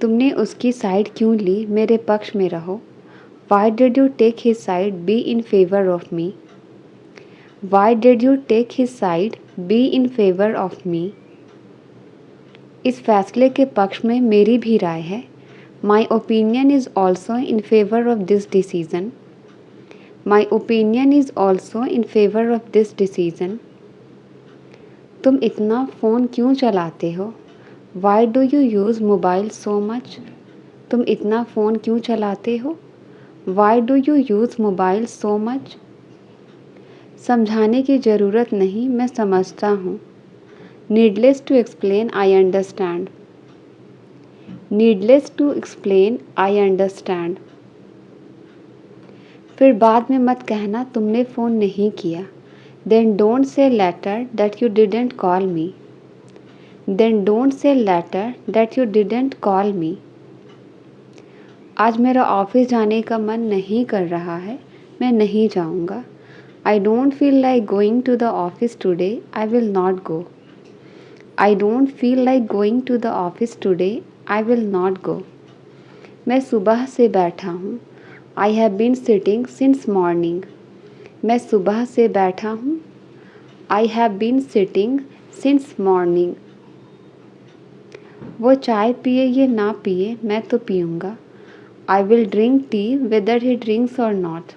तुमने उसकी साइड क्यों ली, मेरे पक्ष में रहो। Why did you take his side, be in favor of me? Why did you take his side, be in favor of me? इस फैसले के पक्ष में मेरी भी राय है। My opinion is also in favor of this decision. My opinion is also in favor of this decision. तुम इतना फ़ोन क्यों चलाते हो? Why do you use mobile so much? तुम इतना फ़ोन क्यों चलाते हो? Why do you use mobile so much? समझाने की ज़रूरत नहीं, मैं समझता हूँ। Needless to explain, I understand. Needless to explain, I understand. फिर बाद में मत कहना तुमने फ़ोन नहीं किया। Then don't say later that you didn't call me. Then don't say later that you didn't call me. आज मेरा ऑफिस जाने का मन नहीं कर रहा है, मैं नहीं जाऊँगा। I don't feel like going to the office today, I will not go. I don't feel like going to the office today, I will not go. मैं सुबह से बैठा हूँ। I have been sitting since morning. मैं सुबह से बैठा हूँ। I have been sitting since morning. वो चाय पिए या ना पिए, मैं तो पीऊँगा। I will drink tea whether he drinks or not.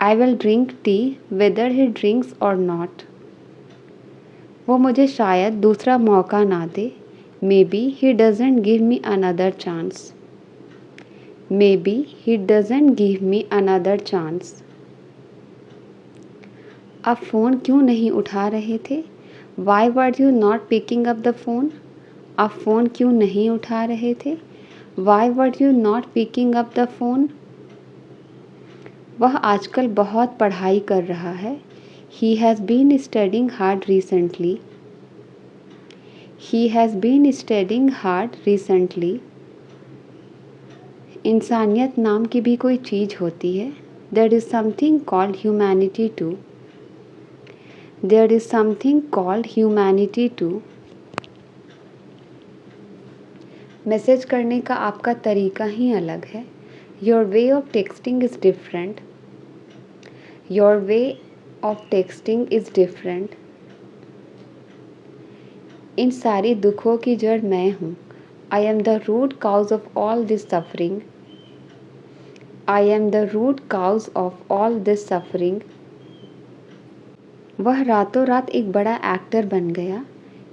I will drink tea whether he drinks or not. वो मुझे शायद दूसरा मौका ना दे। Maybe he doesn't give me another chance. Maybe he doesn't give me another chance. आप phone क्यों नहीं उठा रहे थे? Why were you not picking up the phone? आप फ़ोन क्यों नहीं उठा रहे थे? Why were you not picking up the phone? वह आजकल बहुत पढ़ाई कर रहा है। He has been studying hard recently. He has been studying hard recently. इंसानियत नाम की भी कोई चीज़ होती है। There is something called humanity too. There is something called humanity too. Message करने का आपका तरीका ही अलग है। Your way of texting is different. Your way of texting is different. इन सारी दुखों की जड़ मैं हूँ। I am the root cause of all this suffering. I am the root cause of all this suffering. वह रातों रात एक बड़ा एक्टर बन गया।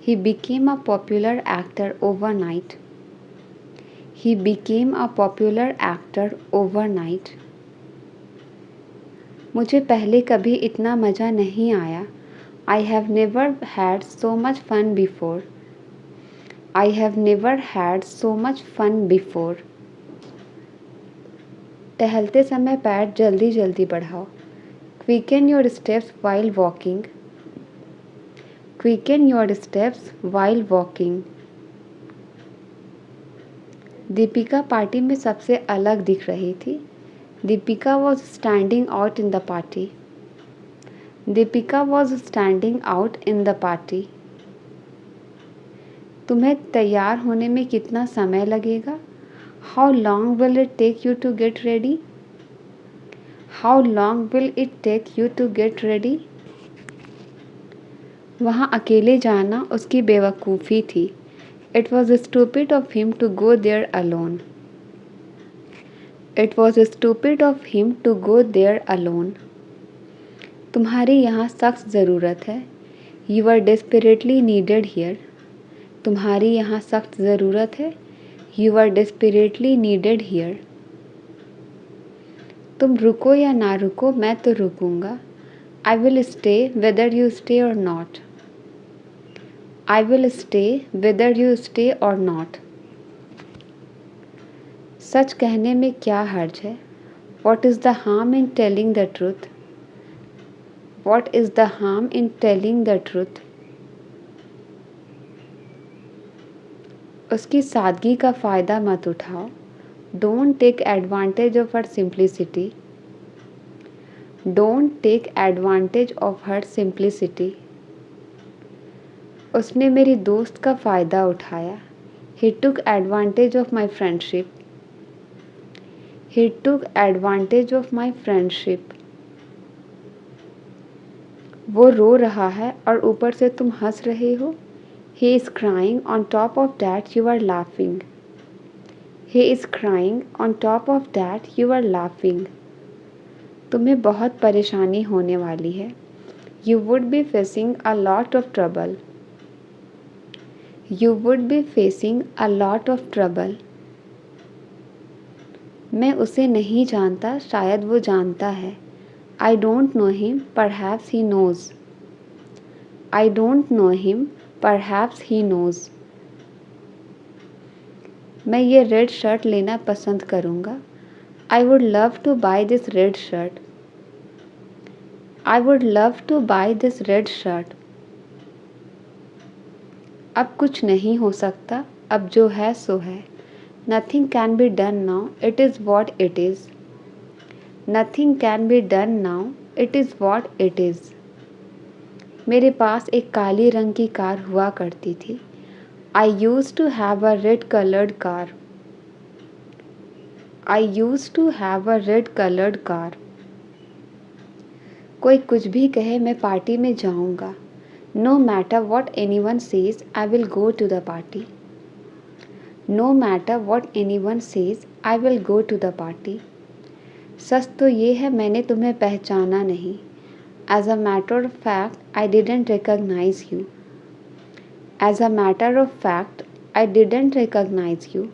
He became a popular actor overnight. He became a popular actor overnight. मुझे पहले कभी इतना मज़ा नहीं आया। I have never had so much fun before. I have never had so much fun before. टहलते समय पैर जल्दी जल्दी बढ़ाओ। Quicken your steps while walking. Quicken your steps while walking. Deepika party में सबसे अलग दिख रही थी। Deepika was standing out in the party. Deepika was standing out in the party. तुम्हें तैयार होने में कितना समय लगेगा? How long will it take you to get ready? How long will it take you to get ready? वहाँ अकेले जाना उसकी बेवकूफ़ी थी। It was stupid of him to go there alone. It was stupid of him to go there alone. तुम्हारी यहाँ सख्त ज़रूरत है। You are desperately needed here. तुम्हारी यहाँ सख्त ज़रूरत है। You are desperately needed here. तुम रुको या ना रुको, मैं तो रुकूंगा। I will stay whether you stay or not. I will stay whether you stay or not. सच कहने में क्या हर्ज है? What is the harm in telling the truth? What is the harm in telling the truth? उसकी सादगी का फ़ायदा मत उठाओ। Don't take advantage of her simplicity. Don't take advantage of her simplicity. उसने मेरी दोस्त का फ़ायदा उठाया। He took advantage of my friendship. He took advantage of my friendship. वो रो रहा है और ऊपर से तुम हंस रहे हो. He is crying, on top of that you are laughing. He is crying, on top of that you are laughing. तुम्हें बहुत परेशानी होने वाली है. You would be facing a lot of trouble. You would be facing a lot of trouble. मैं उसे नहीं जानता, शायद वो जानता है. I don't know him, perhaps he knows. I don't know him, perhaps he knows. मैं ये रेड शर्ट लेना पसंद करूँगा. I would love to buy this red shirt. I would love to buy this red shirt. अब कुछ नहीं हो सकता, अब जो है सो है. Nothing can be done now, it is what it is. Nothing can be done now, it is what it is. मेरे पास एक काली रंग की कार हुआ करती थी. I used to have a red colored car. I used to have a red colored car. कोई कुछ भी कहे मैं पार्टी में जाऊंगा. No matter what anyone says, I will go to the party. No matter what anyone says, I will go to the party. सच तो ये है मैंने तुम्हें पहचाना नहीं. As a matter of fact, I didn't recognize you. As a matter of fact, I didn't recognize you.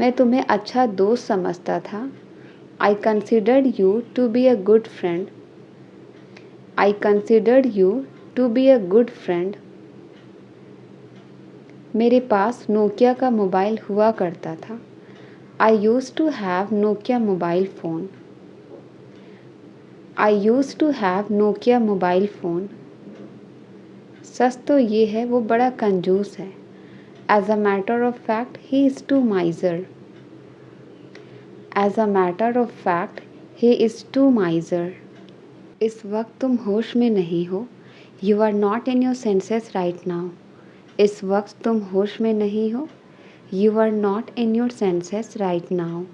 मैं तुम्हें अच्छा दोस्त समझता था. I considered you to be a good friend. I considered you to be a good friend. मेरे पास Nokia का mobile हुआ करता था. I used to have Nokia mobile phone. I used to have Nokia mobile phone. सच तो ये है वो बड़ा कंजूस है. As a matter of fact, he is too miser. As a matter of fact, he is too miser. इस वक्त तुम होश में नहीं हो. You are not in your senses right now. इस वक्त तुम होश में नहीं हो. You are not in your senses right now.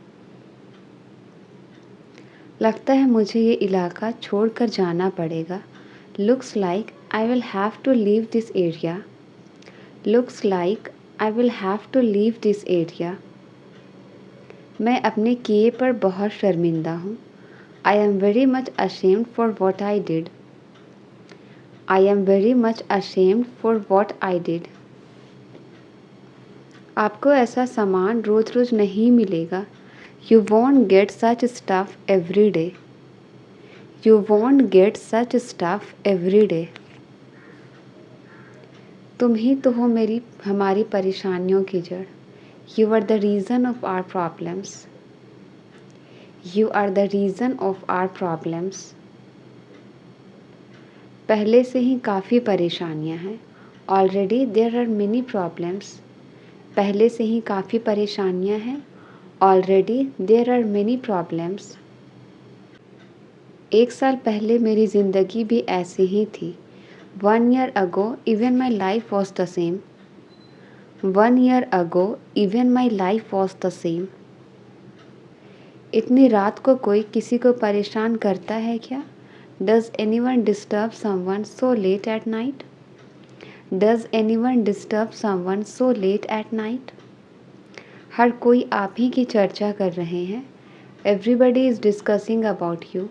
लगता है मुझे ये इलाका छोड़कर जाना पड़ेगा. Looks like I will have to leave this area. Looks like I will have to leave this area. मैं अपने किए पर बहुत शर्मिंदा हूँ. I am very much ashamed for what I did. I am very much ashamed for what I did. आपको ऐसा सामान रोज़ रोज़ नहीं मिलेगा. You won't get such stuff every day. You won't get such stuff every day. तुम ही तो हो हमारी परेशानियों की जड़. You are the reason of our problems. You are the reason of our problems. पहले से ही काफ़ी परेशानियां हैं. Already there are many problems. पहले से ही काफ़ी परेशानियां हैं. Already there are many problems. एक साल पहले मेरी ज़िंदगी भी ऐसी ही थी. 1 year ago even my life was the same. 1 year ago even my life was the same. इतनी रात को कोई किसी को परेशान करता है क्या? Does anyone disturb someone so late at night? Does anyone disturb someone so late at night? हर कोई आप ही की चर्चा कर रहे हैं. Everybody is discussing about you.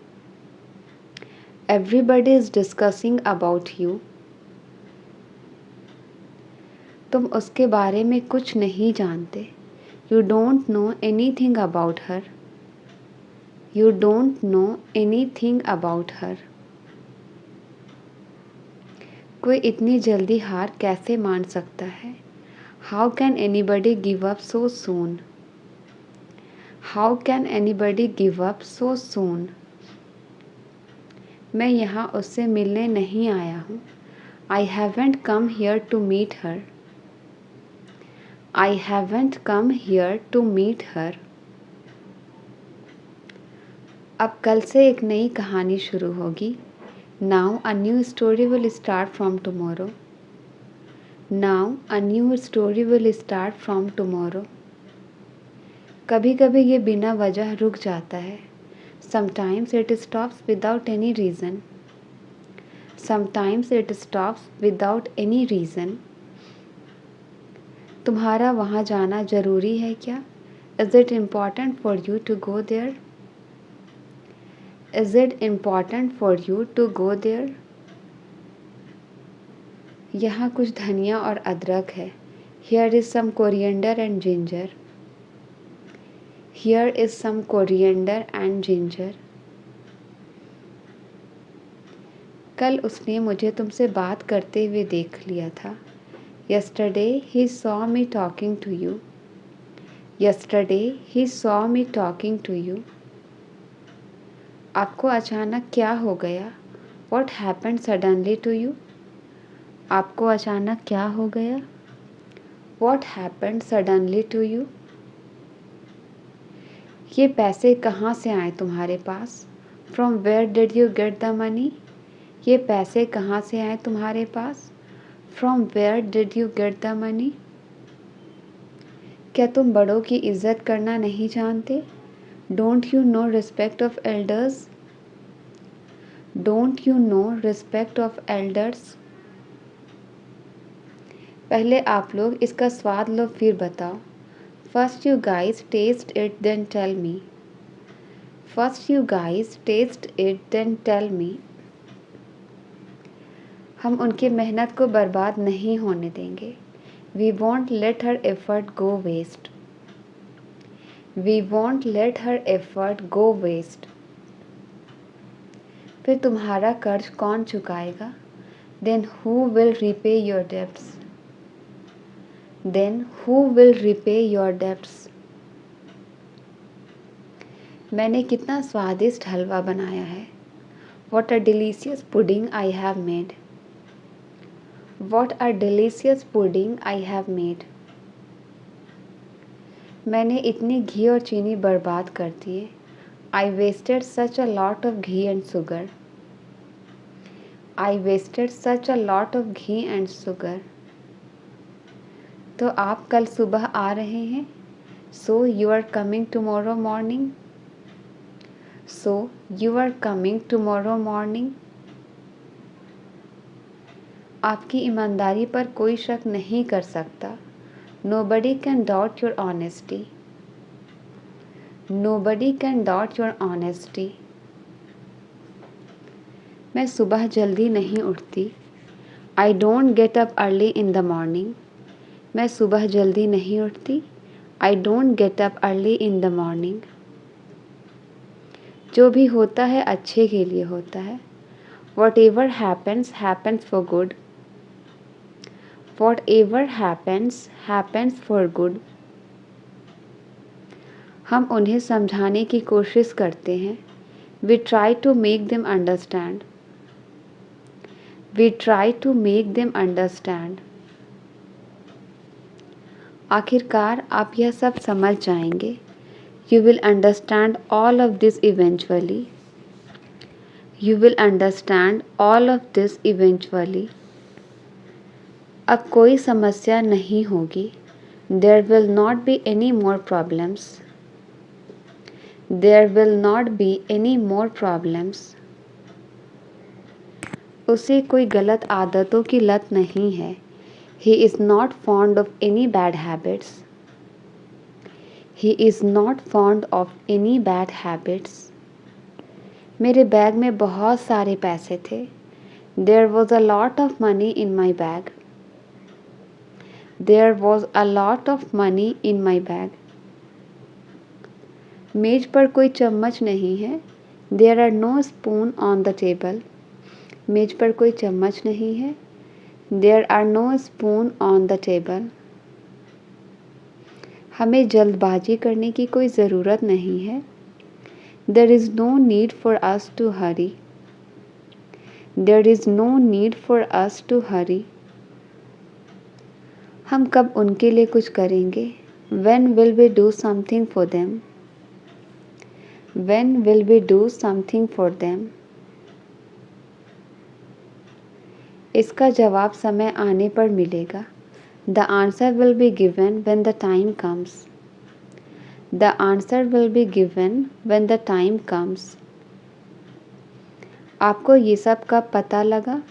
Everybody is discussing about you. तुम उसके बारे में कुछ नहीं जानते. You don't know anything about her. You don't know anything about her. कोई इतनी जल्दी हार कैसे मान सकता है? How can anybody give up so soon? How can anybody give up so soon? मैं यहाँ उससे मिलने नहीं आया हूँ. I haven't come here to meet her. I haven't come here to meet her. अब कल से एक नई कहानी शुरू होगी. Now a new story will start from tomorrow. Now a new story will start from tomorrow. कभी कभी ये बिना वजह रुक जाता है। Sometimes it stops without any reason. Sometimes it stops without any reason. तुम्हारा वहाँ जाना ज़रूरी है क्या? Is it important for you to go there? Is it important for you to go there? यहाँ कुछ धनिया और अदरक है। Here is some coriander and ginger. Here is some coriander and ginger. कल उसने मुझे तुमसे बात करते हुए देख लिया था। Yesterday he saw me talking to you. Yesterday he saw me talking to you. आपको अचानक क्या हो गया? What happened suddenly to you? आपको अचानक क्या हो गया? What happened suddenly to you? ये पैसे कहाँ से आए तुम्हारे पास? From where did you get the money? ये पैसे कहाँ से आए तुम्हारे पास? From where did you get the money? क्या तुम बड़ों की इज़्ज़त करना नहीं जानते? Don't you know respect of elders? Don't you know respect of elders? पहले आप लोग इसका स्वाद लो फिर बताओ। First you guys taste it then tell me. First you guys taste it then tell me. हम उनकी मेहनत को बर्बाद नहीं होने देंगे। We won't let her effort go waste. We won't let her effort go waste. फिर तुम्हारा कर्ज कौन चुकाएगा? Then who will repay your debts? Then who will repay your debts? मैंने कितना स्वादिष्ट हलवा बनाया है। What a delicious pudding I have made. What a delicious pudding I have made. मैंने इतनी घी और चीनी बर्बाद कर दिए। I wasted such a lot of ghee and sugar. I wasted such a lot of ghee and sugar. तो आप कल सुबह आ रहे हैं? So you are coming tomorrow morning. So you are coming tomorrow morning. आपकी ईमानदारी पर कोई शक नहीं कर सकता। Nobody can doubt your honesty. Nobody can doubt your honesty. मैं सुबह जल्दी नहीं उठती। I don't get up early in the morning. मैं सुबह जल्दी नहीं उठती। I don't get up early in the morning. जो भी होता है अच्छे के लिए होता है। Whatever happens, happens for good. Whatever happens, happens for good. हम उन्हें समझाने की कोशिश करते हैं। We try to make them understand. We try to make them understand. आखिरकार आप यह सब समझ जाएंगे। You will understand all of this eventually. You will understand all of this eventually. अब कोई समस्या नहीं होगी। There will not be any more problems. There will not be any more problems. उसे कोई गलत आदतों की लत नहीं है। He is not fond of any bad habits. He is not fond of any bad habits. मेरे बैग में बहुत सारे पैसे थे। There was a lot of money in my bag. There was a lot of money in my bag. मेज पर कोई चम्मच नहीं है। There are no spoon on the table. मेज पर कोई चम्मच नहीं है। There are no spoon on the table. हमें जल्दबाजी करने की कोई ज़रूरत नहीं है। There is no need for us to hurry. There is no need for us to hurry. हम कब उनके लिए कुछ करेंगे? When will we do something for them? When will we do something for them? इसका जवाब समय आने पर मिलेगा। The answer will be given when the time comes. The answer will be given when the time comes. आपको ये सब कब पता लगा?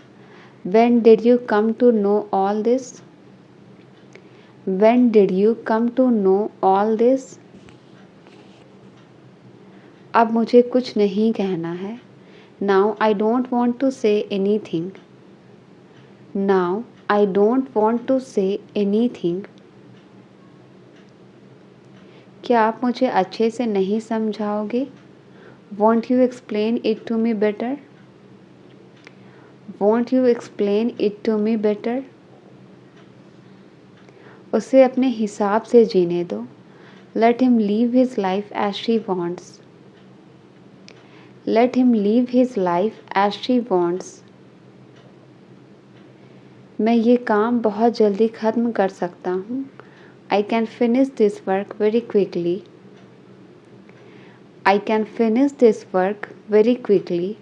When did you come to know all this? When did you come to know all this? अब मुझे कुछ नहीं कहना है. Now I don't want to say anything. Now I don't want to say anything. क्या आप मुझे अच्छे से नहीं समझाओगे? Won't you explain it to me better? Won't you explain it to me better? उसे अपने हिसाब से जीने दो. Let him live his life as she wants. Let him live his life as she wants. मैं ये काम बहुत जल्दी ख़त्म कर सकता हूँ. I can finish this work very quickly. I can finish this work very quickly.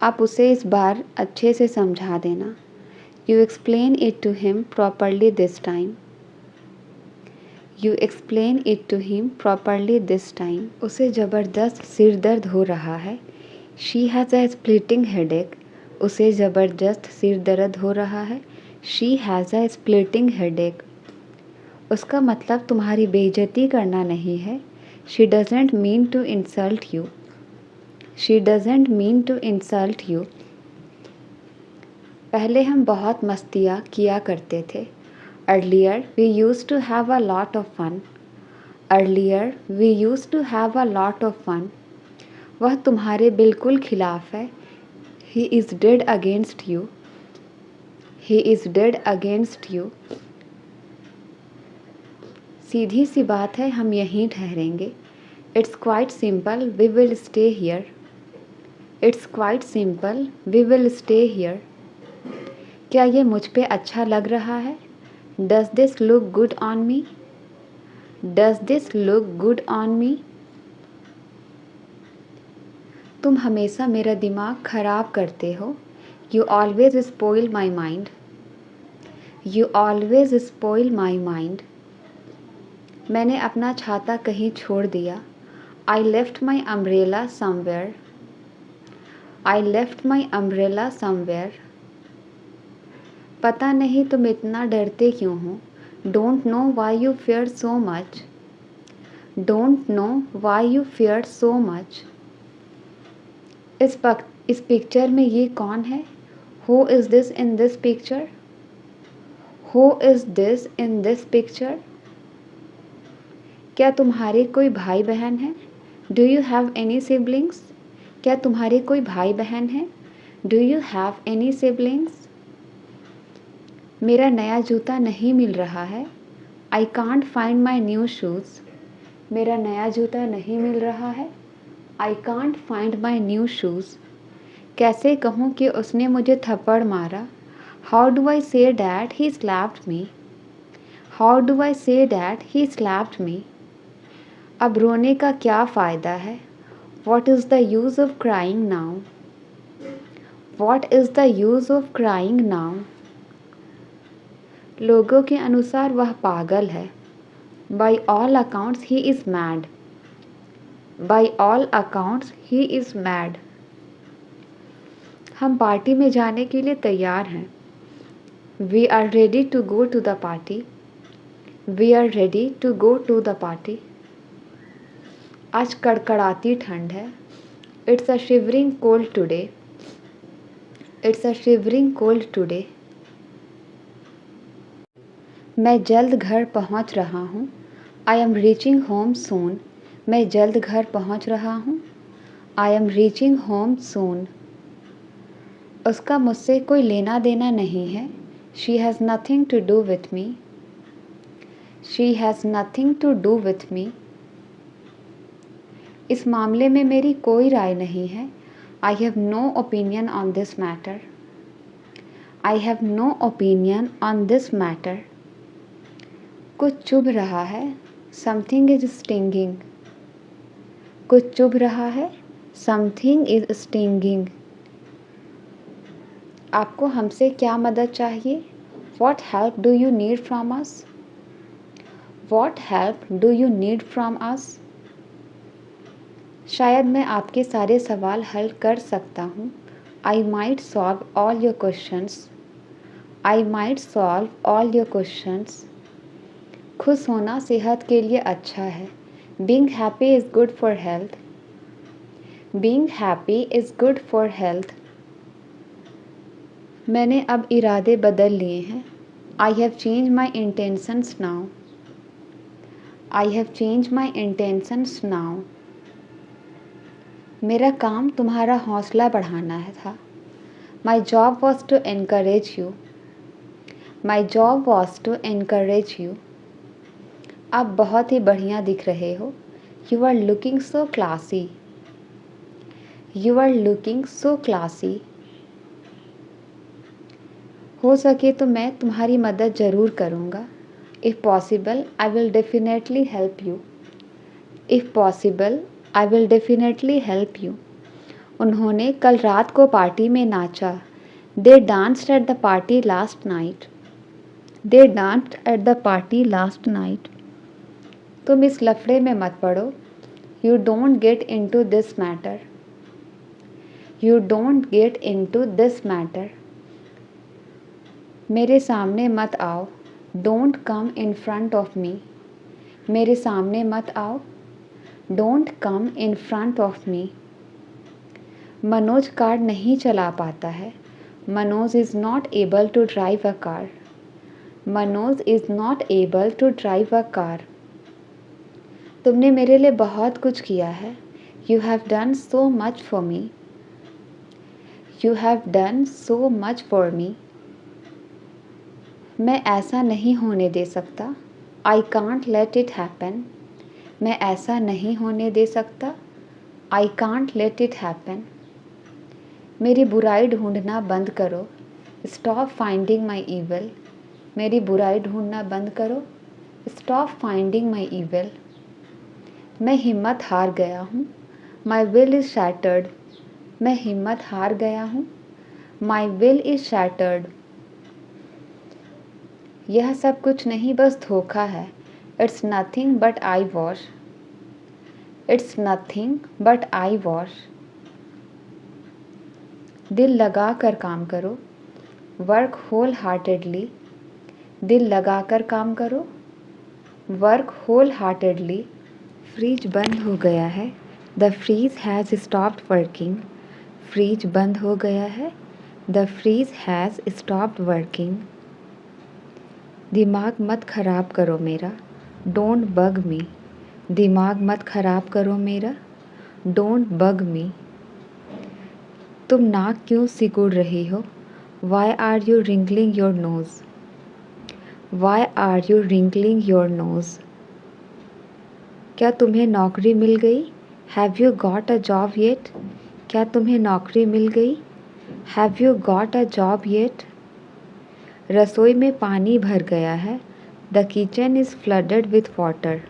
आप उसे इस बार अच्छे से समझा देना. You explain it to him properly this time. You explain it to him properly this time. उसे ज़बरदस्त सिर दर्द हो रहा है. She has a splitting headache. उसे ज़बरदस्त सिर दर्द हो रहा है. She has a splitting headache. उसका मतलब तुम्हारी बेइज्जती करना नहीं है. She doesn't mean to insult you. She doesn't mean to insult you. पहले हम बहुत मस्तियाँ किया करते थे. Earlier we used to have a lot of fun. Earlier we used to have a lot of fun. वह तुम्हारे बिल्कुल खिलाफ है. He is dead against you. He is dead against you. सीधी सी बात है, हम यहीं ठहरेंगे. It's quite simple, we will stay here. It's quite simple, we will stay here. क्या ये मुझ पे अच्छा लग रहा है? Does this look good on me? Does this look good on me? तुम हमेशा मेरा दिमाग खराब करते हो. You always spoil my mind. You always spoil my mind. मैंने अपना छाता कहीं छोड़ दिया. I left my umbrella somewhere. I left my umbrella somewhere. पता नहीं तुम इतना डरते क्यों हो. Don't know why you fear so much. Don't know why you fear so much. इस पिक्चर में ये कौन है? Who is this in this picture? Who is this in this picture? क्या तुम्हारे कोई भाई बहन हैं? Do you have any siblings? क्या तुम्हारे कोई भाई बहन हैं? Do you have any siblings? मेरा नया जूता नहीं मिल रहा है. I can't find my new shoes. मेरा नया जूता नहीं मिल रहा है. I can't find my new shoes. कैसे कहूँ कि उसने मुझे थप्पड़ मारा? How do I say that he slapped me? How do I say that he slapped me? अब रोने का क्या फ़ायदा है? What is the use of crying now? What is the use of crying now? लोगों के अनुसार वह पागल है. By all accounts he is mad. By all accounts he is mad. हम पार्टी में जाने के लिए तैयार हैं. We are ready to go to the party. We are ready to go to the party. आज कड़कड़ाती ठंड है. It's a shivering cold today. It's a shivering cold today. मैं जल्द घर पहुंच रहा हूँ. I am reaching home soon. मैं जल्द घर पहुंच रहा हूँ. I am reaching home soon. उसका मुझसे कोई लेना देना नहीं है. She has nothing to do with me. She has nothing to do with me. इस मामले में मेरी कोई राय नहीं है. I have no opinion on this matter. I have no opinion on this matter. कुछ चुभ रहा है. Something is stinging. कुछ चुभ रहा है. Something is stinging. आपको हमसे क्या मदद चाहिए? What help do you need from us? What help do you need from us? शायद मैं आपके सारे सवाल हल कर सकता हूँ. I might solve all your questions. I might solve all your questions. खुश होना सेहत के लिए अच्छा है. Being happy is good for health. Being happy is good for health. मैंने अब इरादे बदल लिए हैं. I have changed my intentions now. I have changed my intentions now. मेरा काम तुम्हारा हौसला बढ़ाना है था. My job was to encourage you. My job was to encourage you. आप बहुत ही बढ़िया दिख रहे हो. You are looking so classy. You are looking so classy. हो सके तो मैं तुम्हारी मदद ज़रूर करूँगा. If possible, I will definitely help you. If possible, I will definitely help you. उन्होंने कल रात को पार्टी में नाचा. They danced at the party last night. They danced at the party last night. तुम इस लफड़े में मत पड़ो. You don't get into this matter. You don't get into this matter. मेरे सामने मत आओ. Don't come in front of me. मेरे सामने मत आओ. Don't come in front of me. Manoj car नहीं चला पाता है. Manoj is not able to drive a car. Manoj is not able to drive a car. तुमने मेरे लिए बहुत कुछ किया है. You have done so much for me. You have done so much for me. मैं ऐसा नहीं होने दे सकता. I can't let it happen. मैं ऐसा नहीं होने दे सकता. I can't let it happen. मेरी बुराई ढूंढना बंद करो. Stop finding my evil. मेरी बुराई ढूंढना बंद करो. Stop finding my evil. मैं हिम्मत हार गया हूँ. My will is shattered. मैं हिम्मत हार गया हूँ. My will is shattered. यह सब कुछ नहीं बस धोखा है. It's nothing but eyewash. It's nothing but eyewash. दिल लगा कर काम करो. Work wholeheartedly. दिल लगा कर काम करो. Work wholeheartedly. फ्रिज बंद हो गया है. The freeze has stopped working. Fridge बंद हो गया है. The freeze has stopped working. दिमाग मत ख़राब करो मेरा. Don't bug me. दिमाग मत ख़राब करो मेरा. Don't bug me. तुम नाक क्यों सिकुड़ रही हो? Why are you wrinkling your nose? Why are you wrinkling your nose? क्या तुम्हें नौकरी मिल गई? Have you got a job yet? क्या तुम्हें नौकरी मिल गई? Have you got a job yet? रसोई में पानी भर गया है. The kitchen is flooded with water.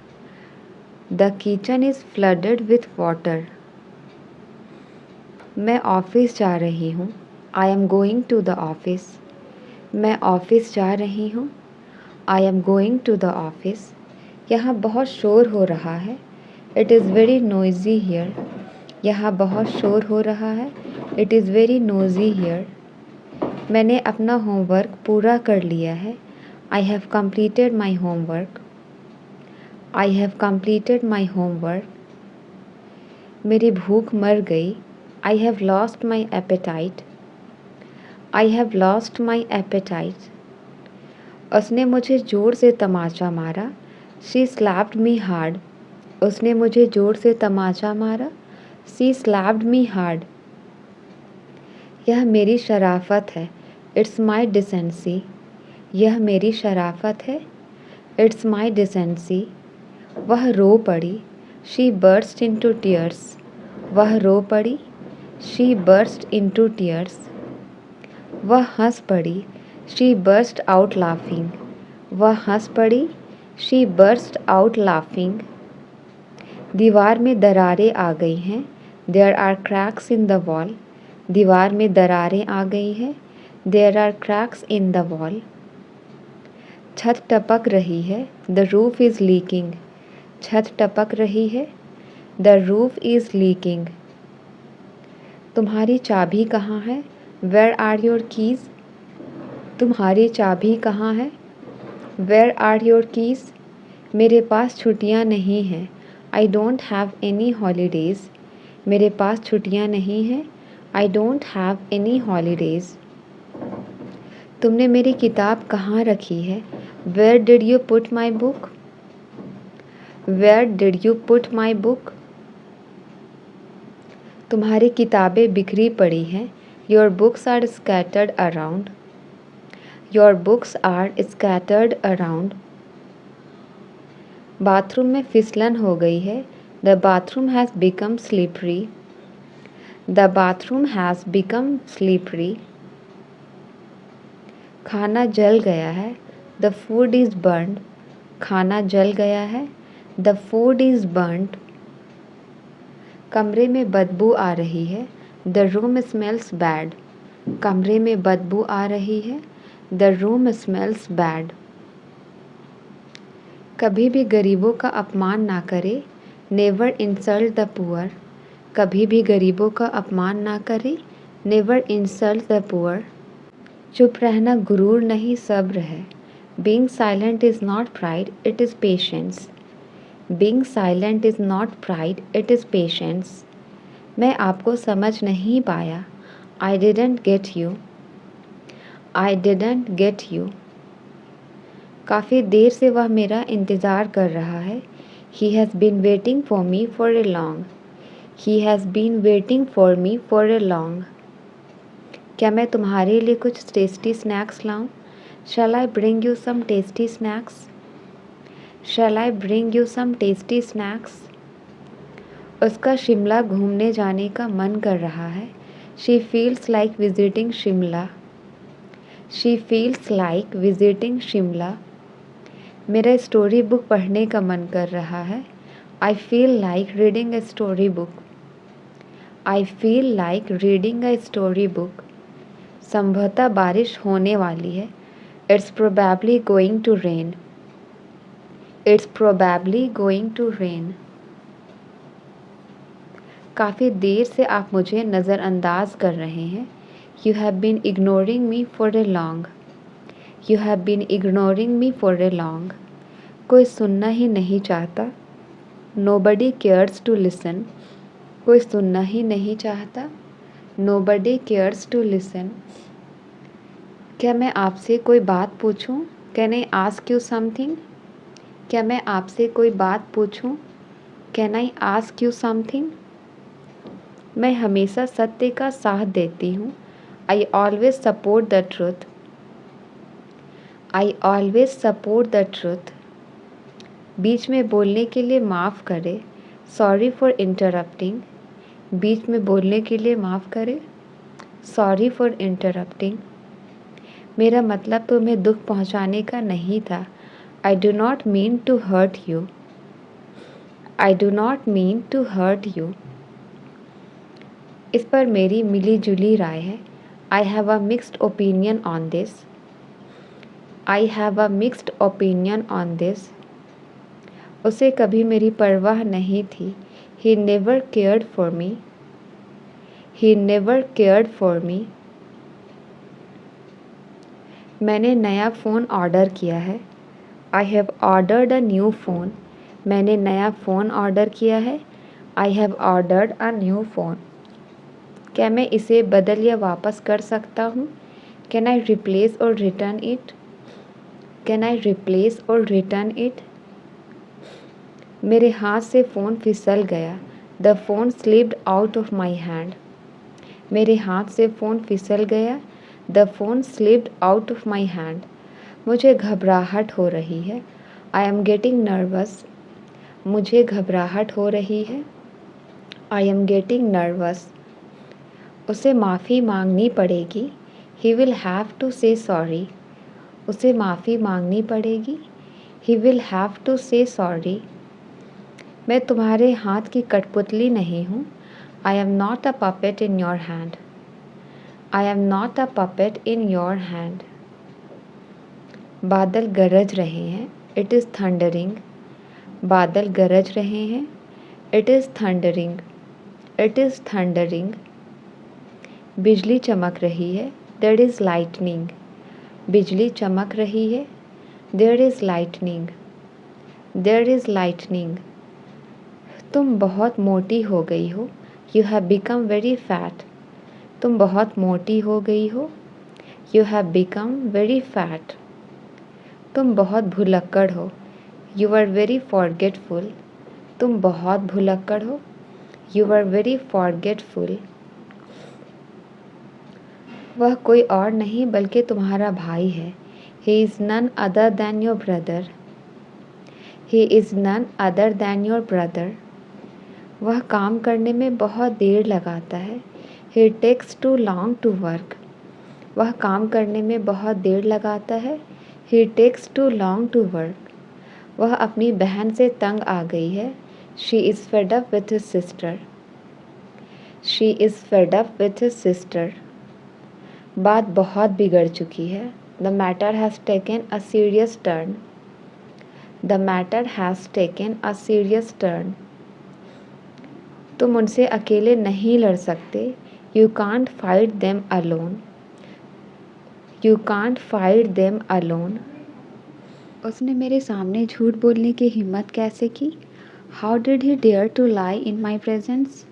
The kitchen is flooded with water. मैं ऑफिस जा रही हूँ. I am going to the office. मैं ऑफिस जा रही हूँ. I am going to the office. यहाँ बहुत शोर हो रहा है. It is very noisy here. यहाँ बहुत शोर हो रहा है. It is very noisy here. मैंने अपना होमवर्क पूरा कर लिया है. I have completed my homework. I have completed my homework. मेरी भूख मर गई. I have lost my appetite. I have lost my appetite. उसने मुझे ज़ोर से तमाचा मारा. She slapped me hard. उसने मुझे ज़ोर से तमाचा मारा. She slapped me hard. यह मेरी शराफत है. It's my decency. यह मेरी शराफत है. It's my decency. वह रो पड़ी. She burst into tears. वह रो पड़ी. She burst into tears. वह हंस पड़ी. She burst out laughing. वह हंस पड़ी. She burst out laughing. दीवार में दरारें आ गई हैं. There are cracks in the wall. दीवार में दरारें आ गई हैं. There are cracks in the wall. छत टपक रही है, द रूफ इज़ लीकिंग। छत टपक रही है, द रूफ इज़ लीकिंग। तुम्हारी चाबी कहाँ है, वेयर आर योर कीज़। तुम्हारी चाबी कहाँ है, वेयर आर योर कीज़। मेरे पास छुट्टियाँ नहीं हैं, I don't have any holidays. मेरे पास छुट्टियाँ नहीं हैं, I don't have any holidays. तुमने मेरी किताब कहाँ रखी है, where did you put my book. Where did you put my book. तुम्हारी किताबें बिखरी पड़ी हैं, your books are scattered around. Your books are scattered around. Bathroom में फिसलन हो गई है, the bathroom has become slippery. The bathroom has become slippery. खाना जल गया है, द फूड इज़ बर्न्ड। खाना जल गया है, द फूड इज़ बर्न्ड। कमरे में बदबू आ रही है, द रूम स्मेल्स बैड। कमरे में बदबू आ रही है, द रूम स्मेल्स बैड। कभी भी गरीबों का अपमान ना करे, नेवर इंसल्ट द पुअर। कभी भी गरीबों का अपमान ना करे, नेवर इंसल्ट द पुअर। चुप रहना गुरूर नहीं, सब्र है। Being silent is not pride, it is patience. Being silent is not pride, it is patience. मैं आपको समझ नहीं पाया, I didn't get you. I didn't get you. काफ़ी देर से वह मेरा इंतज़ार कर रहा है, he has been waiting for me for a long. He has been waiting for me for a long. क्या मैं तुम्हारे लिए कुछ टेस्टी स्नैक्स लाऊं? Shall I bring you some tasty snacks. Shall I bring you some tasty snacks. उसका शिमला घूमने जाने का मन कर रहा है, she feels like visiting Shimla. She feels like visiting Shimla. मेरा स्टोरी बुक पढ़ने का मन कर रहा है, I feel like reading a story book. I feel like reading a story book. संभवतः बारिश होने वाली है, it's probably going to rain. It's probably going to rain. काफ़ी देर से आप मुझे नज़रअंदाज कर रहे हैं, you have been ignoring me for a long. You have been ignoring me for a long. कोई सुनना ही नहीं चाहता, नोबडी केयर्स टू लिसन। कोई सुनना ही नहीं चाहता, नोबडी केयर्स टू लिसन। क्या मैं आपसे कोई बात पूछूं? Can I ask you something? क्या मैं आपसे कोई बात पूछूं? Can I ask you something? मैं हमेशा सत्य का साथ देती हूँ, I always support the truth. I always support the truth. बीच में बोलने के लिए माफ़ करे, सॉरी फॉर इंटरप्टिंग। बीच में बोलने के लिए माफ़ करे, सॉरी फॉर इंटरप्टिंग। मेरा मतलब तुम्हें दुख पहुँचाने का नहीं था, I do not mean to hurt you. I do not mean to hurt you. इस पर मेरी मिली जुली राय है, I have a mixed opinion on this. I have a mixed opinion on this. उसे कभी मेरी परवाह नहीं थी, he never cared for me. He never cared for me. मैंने नया फ़ोन ऑर्डर किया है, I have ordered a new phone. मैंने नया फ़ोन ऑर्डर किया है, I have ordered a new phone. क्या मैं इसे बदल या वापस कर सकता हूँ? कैन आई रिप्लेस और return it? Can I replace और रिटर्न इट? मेरे हाथ से फ़ोन फिसल गया, the phone slipped out of my hand. मेरे हाथ से फ़ोन फिसल गया, the phone slipped out of my hand. मुझे घबराहट हो रही है, आई एम गेटिंग नर्वस। मुझे घबराहट हो रही है, आई एम गेटिंग नर्वस। उसे माफ़ी मांगनी पड़ेगी, ही विल हैव टू से सॉरी। उसे माफ़ी मांगनी पड़ेगी, ही विल हैव टू से सॉरी। मैं तुम्हारे हाथ की कठपुतली नहीं हूँ, I am not a puppet in your hand. I am not a puppet in your hand. बादल गरज रहे हैं, इट इज़ थंडरिंग। बादल गरज रहे हैं, it is thundering, it is thundering. बिजली चमक रही है, देयर इज़ लाइटनिंग। बिजली चमक रही है, there is lightning, there is lightning. तुम बहुत मोटी हो गई हो, you have become very fat. तुम बहुत मोटी हो गई हो, you have become very fat. तुम बहुत भुलक्कड़ हो, यू आर वेरी फॉरगेटफुल। तुम बहुत भुलक्कड़ हो, यू आर वेरी फॉरगेटफुल। वह कोई और नहीं बल्कि तुम्हारा भाई है, he is none other than your brother. He is none other than your brother. वह काम करने में बहुत देर लगाता है, he takes too long to work. वह काम करने में बहुत देर लगाता है, he takes too long to work. वह अपनी बहन से तंग आ गई है, she is fed up with his sister. She is fed up with his sister. बात बहुत बिगड़ चुकी है, the matter has taken a serious turn. The matter has taken a serious turn. तुम उनसे अकेले नहीं लड़ सकते, you can't fight them alone. You can't fight them alone. उसने मेरे सामने झूठ बोलने की हिम्मत कैसे की? How did he dare to lie in my presence?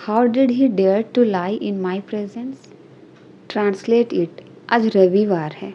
How did he dare to lie in my presence? Translate it. आज रविवार है,